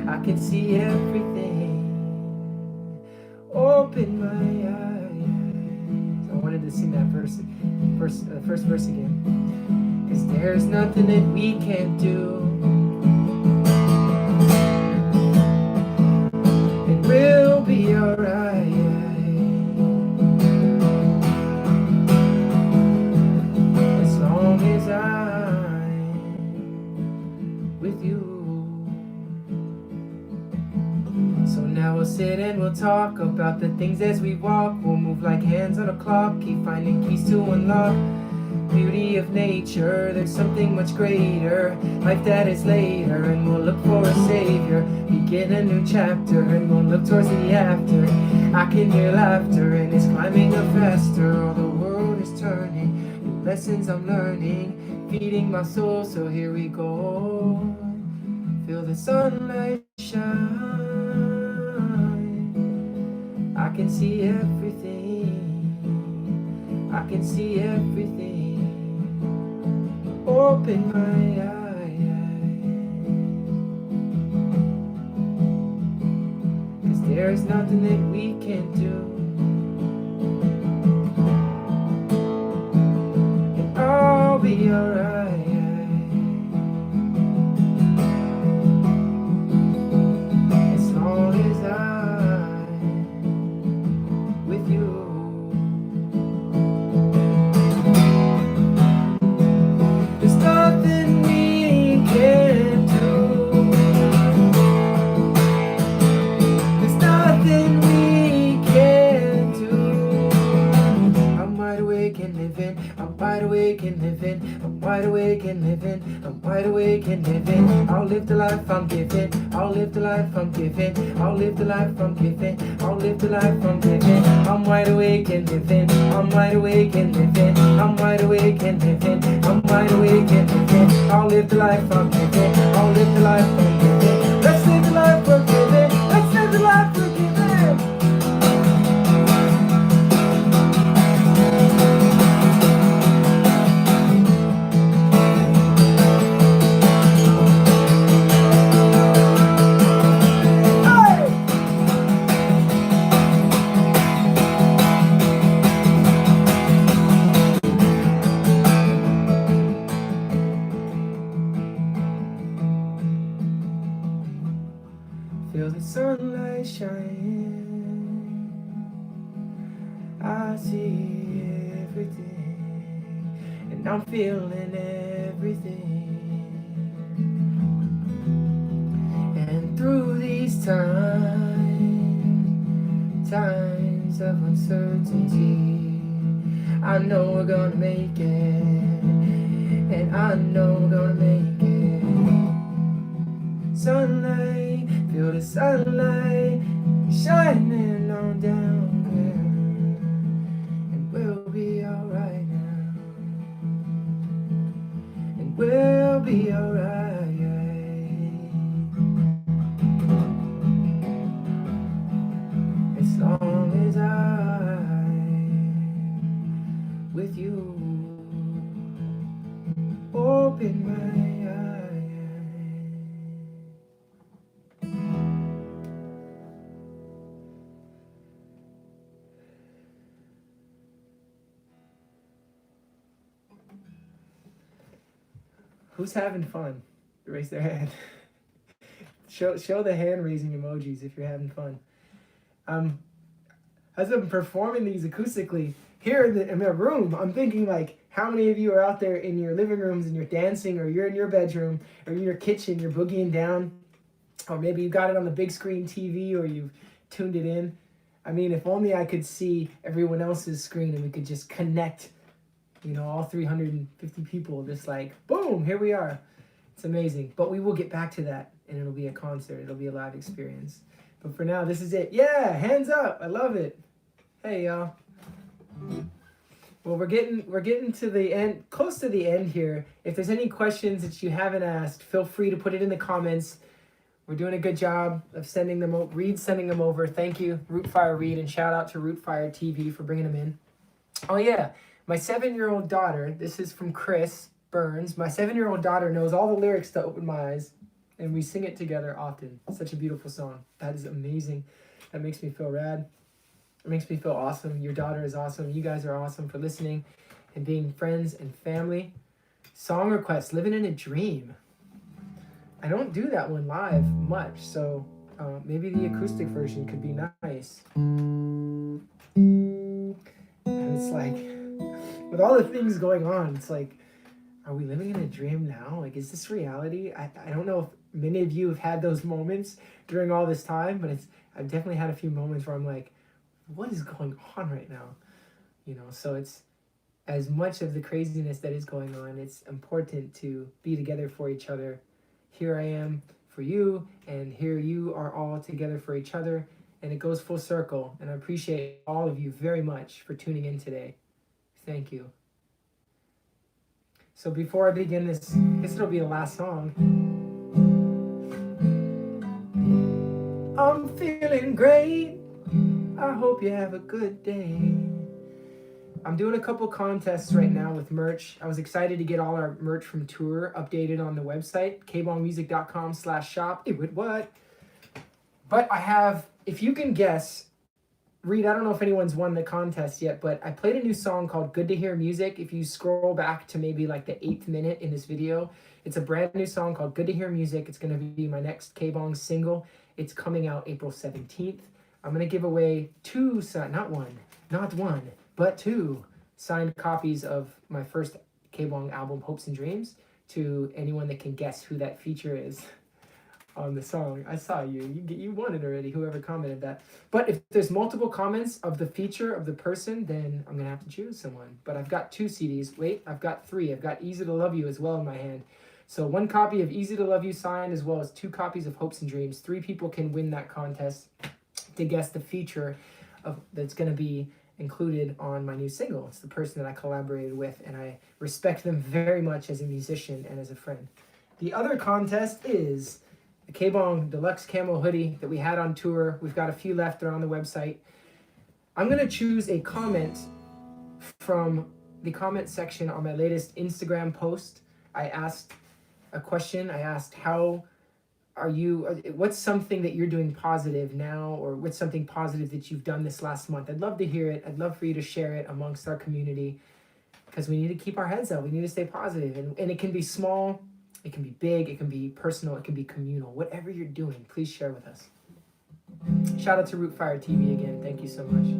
I can see everything. Open my eyes. I wanted to sing that first verse again. 'Cause there's nothing that we can't do, and we'll be alright. As long as I'm with you. So now we'll sit and we'll talk about the things as we walk. We'll move like hands on a clock, keep finding keys to unlock beauty of nature. There's something much greater, life that is later, and we'll look for a savior. Begin a new chapter, and we'll look towards the after. I can hear laughter, and it's climbing up faster. All the world is turning, new lessons I'm learning, feeding my soul. So here we go, feel the sunlight shine. I can see everything, I can see everything. Open my eyes, 'cause there's nothing that we can't do, and I'll be alright. As long as I'm awake and living. I'm wide awake and living. I'm wide awake and living. I'm wide awake and living. I'll live the life I'm giving. I'll live the life I'm giving. I'll live the life I'm giving. I'll live the life I'm giving. I'm wide awake and living. I'm wide awake and living. I'm wide awake and living. I'm wide awake and living. I'll live the life I'm giving. I'll live the life I'm giving. Let's live the life we're giving. Let's live the life we're giving. Feel the sunlight shining. I see everything, and I'm feeling everything. And through these times of uncertainty, I know we're gonna make it, and I know we're gonna make it. Sunlight, feel the sunlight shining on down here, and we'll be alright now, and we'll be alright. As long as I'm with you, open my eyes. Who's having fun? Raise their hand. Show the hand raising emojis if you're having fun. As I'm performing these acoustically here in the room, I'm thinking like, how many of you are out there in your living rooms and you're dancing, or you're in your bedroom, or in your kitchen, you're boogieing down, or maybe you got it on the big screen TV, or you've tuned it in. I mean, if only I could see everyone else's screen and we could just connect, you know, all 350 people, just like, boom, here we are. It's amazing. But we will get back to that, and it'll be a concert. It'll be a live experience. But for now, this is it. Yeah, hands up. I love it. Hey, y'all. Well, we're getting to the end, close to the end here. If there's any questions that you haven't asked, feel free to put it in the comments. We're doing a good job of sending them over. Reed's sending them over. Thank you, Rootfire Reed, and shout out to Rootfire TV for bringing them in. Oh, yeah. My 7-year-old daughter, this is from Chris Burns. My 7-year-old daughter knows all the lyrics to Open My Eyes, and we sing it together often. It's such a beautiful song. That is amazing. That makes me feel rad. It makes me feel awesome. Your daughter is awesome. You guys are awesome for listening and being friends and family. Song requests, Living in a Dream. I don't do that one live much, so maybe the acoustic version could be nice. And it's like, with all the things going on, it's like, are we living in a dream now? Like, is this reality? I don't know if many of you have had those moments during all this time, but I've definitely had a few moments where I'm like, what is going on right now? You know, so it's, as much of the craziness that is going on, it's important to be together for each other. Here I am for you, and here you are all together for each other, and it goes full circle. And I appreciate all of you very much for tuning in today. Thank you. So before I begin this, I guess it'll be the last song. I'm feeling great. I hope you have a good day. I'm doing a couple contests right now with merch. I was excited to get all our merch from tour updated on the website, kbongmusic.com/shop. It would what? But I have, if you can guess, Reed, I don't know if anyone's won the contest yet, but I played a new song called Good to Hear Music. If you scroll back to maybe like the 8th minute in this video, it's a brand new song called Good to Hear Music. It's going to be my next KBong single. It's coming out April 17th. I'm going to give away two signed copies of my first KBong album, Hopes and Dreams, to anyone that can guess who that feature is on the song. I saw you. You won it already, whoever commented that. But if there's multiple comments of the feature of the person, then I'm going to have to choose someone. But I've got 2 CDs. Wait, I've got 3. I've got Easy to Love You as well in my hand. So 1 copy of Easy to Love You signed, as well as 2 copies of Hopes and Dreams. 3 people can win that contest to guess the feature that's going to be included on my new single. It's the person that I collaborated with, and I respect them very much as a musician and as a friend. The other contest is the KBong Deluxe Camo Hoodie that we had on tour. We've got a few left. They're on the website. I'm going to choose a comment from the comment section on my latest Instagram post. I asked a question. I asked, what's something that you're doing positive now, or what's something positive that you've done this last month? I'd love to hear it. I'd love for you to share it amongst our community, because we need to keep our heads up. We need to stay positive. And it can be small, it can be big, it can be personal, it can be communal. Whatever you're doing, please share with us. Shout out to Rootfire TV again. Thank you so much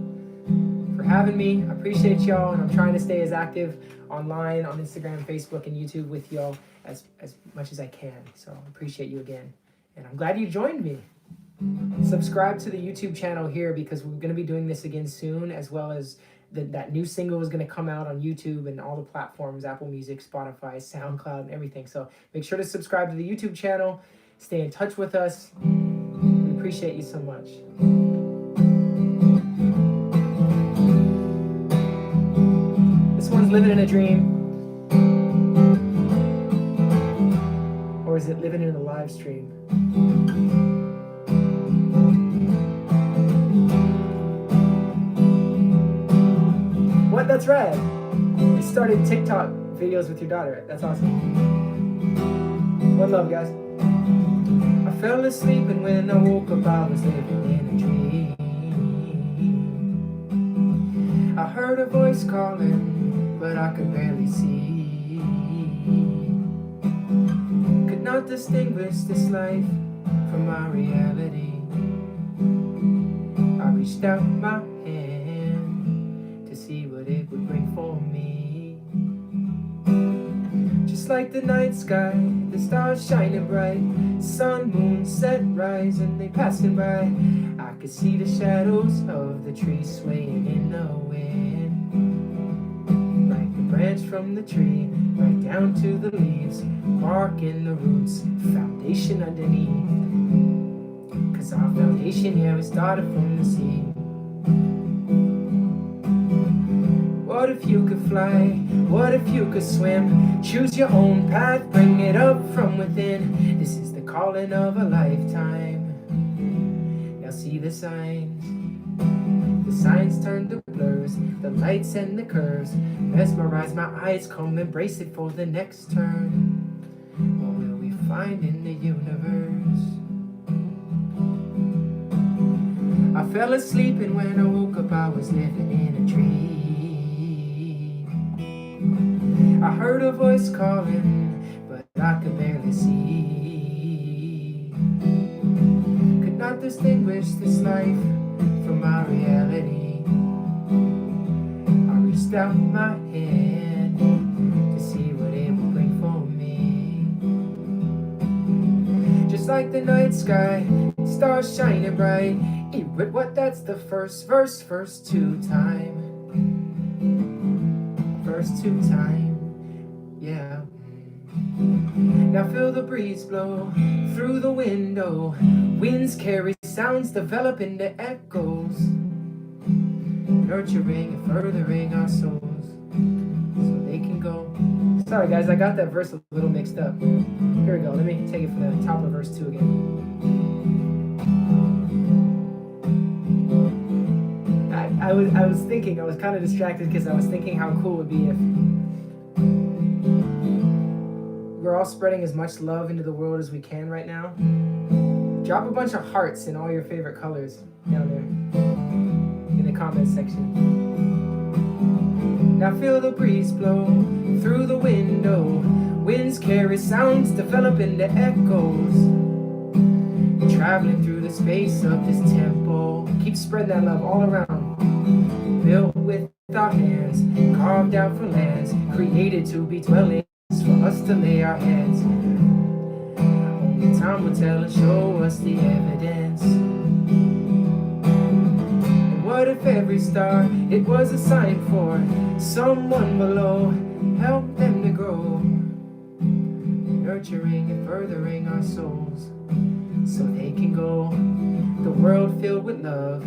for having me. I appreciate y'all, and I'm trying to stay as active online on Instagram, Facebook, and YouTube with y'all as much as I can. So I appreciate you again. And I'm glad you joined me. Subscribe to the YouTube channel here, because we're going to be doing this again soon, as well as that new single is going to come out on YouTube and all the platforms, Apple Music, Spotify, SoundCloud, and everything. So make sure to subscribe to the YouTube channel. Stay in touch with us. We appreciate you so much. This one's Living in a Dream. Or is it Living in a Live Stream? What? That's right. You started TikTok videos with your daughter. That's awesome. One love, guys. I fell asleep, and when I woke up, I was living in a dream. I heard a voice calling, but I could barely see. Could not distinguish this life from my reality. I reached out my hand to see what it would bring for me. Just like the night sky, the stars shining bright, sun, moon, set, rise, and they passing by. I could see the shadows of the trees swaying in the wind, like the branch from the tree, right down to the leaves, bark in the roots, foundation underneath. 'Cause our foundation, yeah, we started from the sea. What if you could fly? What if you could swim? Choose your own path, bring it up from within. This is the calling of a lifetime. Now see the signs. The signs turn to blurs, the lights and the curves. Mesmerize my eyes, come embrace it for the next turn. What will we find in the universe? I fell asleep, and when I woke up, I was living in a dream. I heard a voice calling, but I could barely see. Could not distinguish this life from my reality. I reached out my hand to see what it would bring for me. Just like the night sky, stars shining bright. But what? That's the first verse, first 2 time. First 2 time, yeah. Now feel the breeze blow through the window. Winds carry sounds, develop into echoes, nurturing and furthering our souls, so they can go. Sorry guys, I got that verse a little mixed up. Here we go, let me take it from the top of verse 2 again. I was thinking, I was kind of distracted because I was thinking how cool it would be if we're all spreading as much love into the world as we can right now. Drop a bunch of hearts in all your favorite colors down there in the comments section. Now feel the breeze blow through the window. Winds carry sounds, develop into echoes, traveling through the space of this temple. Keep spreading that love all around. Built with our hands, carved out for lands, created to be dwellings for us to lay our heads. Only time will tell and show us the evidence. And what if every star, it was a sign for someone below? Help them to grow, nurturing and furthering our souls, so they can go. The world filled with love,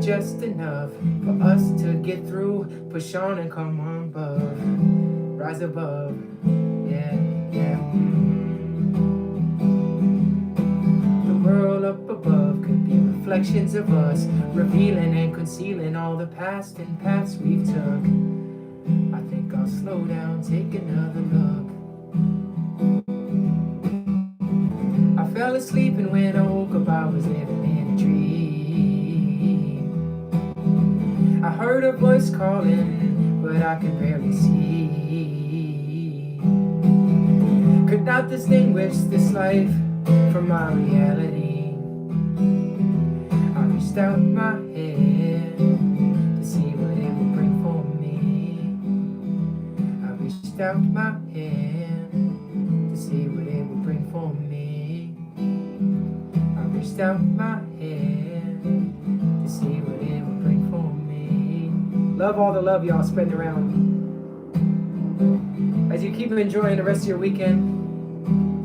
just enough for us to get through. Push on and come on above, rise above, yeah, yeah. The world up above could be reflections of us, revealing and concealing all the past and paths we've took. I think I'll slow down, take another look. I fell asleep, and when I woke up I was living in a dream. I heard a voice calling, but I could barely see. Could not distinguish this life from my reality. I reached out my hand to see what it would bring for me. I reached out my hand to see what it would bring for me. I reached out my hand to see what it would bring for me. Love all the love y'all spreading around. As you keep enjoying the rest of your weekend,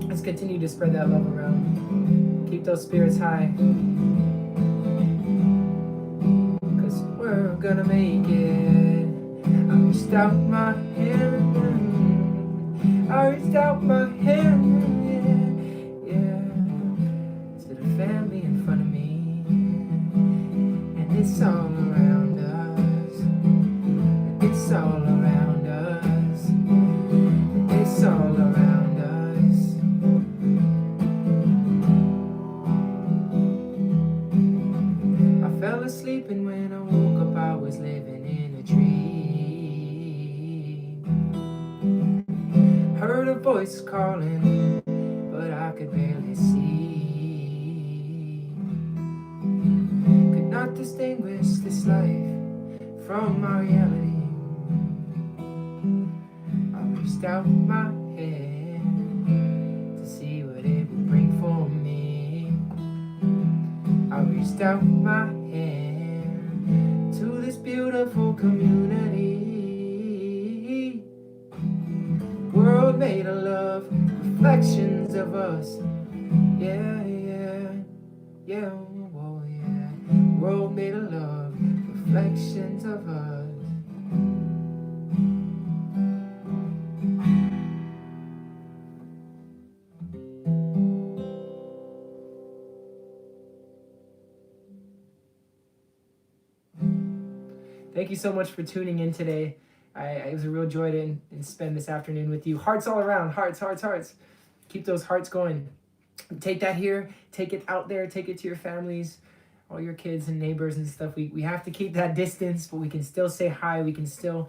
let's continue to spread that love around. Keep those spirits high, cause we're gonna make it. I reached out my hand, I reached out my hand, yeah, to the family in front of me. And it's all around us, it's all around us, it's all around us. I fell asleep, and when I woke up I was living in a dream. Heard a voice calling, but I could barely see. Could not distinguish this life from my reality. I reached out my hand to see what it would bring for me. I reached out my hand to this beautiful community. World made of love, reflections of us. Yeah, yeah, yeah, oh yeah. World made of love, reflections of us. Thank you so much for tuning in today. It was a real joy to spend this afternoon with you. Hearts all around, hearts, hearts, hearts. Keep those hearts going. Take that here, take it out there, take it to your families, all your kids and neighbors and stuff. We have to keep that distance, but we can still say hi. We can still,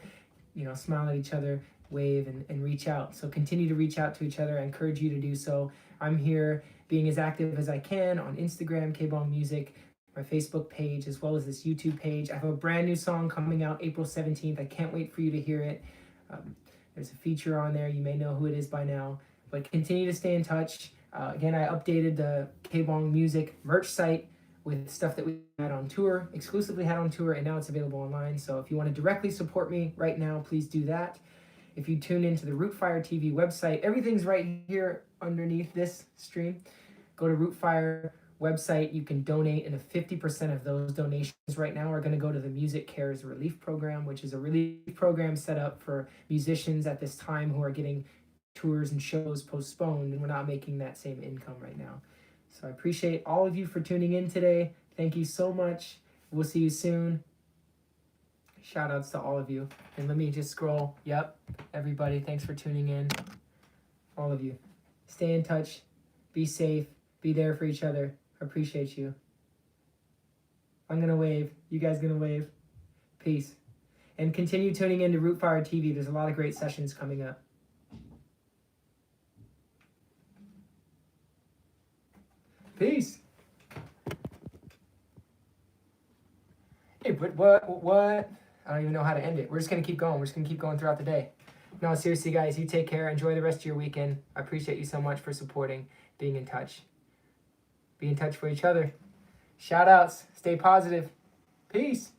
smile at each other, wave, and reach out. So continue to reach out to each other. I encourage you to do so. I'm here being as active as I can on Instagram, KBong Music, my Facebook page, as well as this YouTube page. I have a brand new song coming out April 17th. I can't wait for you to hear it. There's a feature on there. You may know who it is by now, but continue to stay in touch. Again, I updated the KBong Music merch site with stuff that we had on tour, exclusively had on tour, and now it's available online. So if you want to directly support me right now, please do that. If you tune into the Rootfire TV website, everything's right here underneath this stream. Go to Rootfire website, you can donate, and 50% of those donations right now are going to go to the Music Cares Relief Program, which is a relief program set up for musicians at this time who are getting tours and shows postponed, and we're not making that same income right now. So I appreciate all of you for tuning in today. Thank you so much. We'll see you soon. Shout outs to all of you. And let me just scroll. Yep, everybody, thanks for tuning in. All of you. Stay in touch. Be safe. Be there for each other. I appreciate you. I'm going to wave. You guys going to wave? Peace. And continue tuning in to Rootfire TV. There's a lot of great sessions coming up. Peace. Hey, but what? I don't even know how to end it. We're just going to keep going. We're just going to keep going throughout the day. No, seriously, guys, you take care. Enjoy the rest of your weekend. I appreciate you so much for supporting. being in touch. Be in touch for each other. Shout outs. Stay positive. Peace.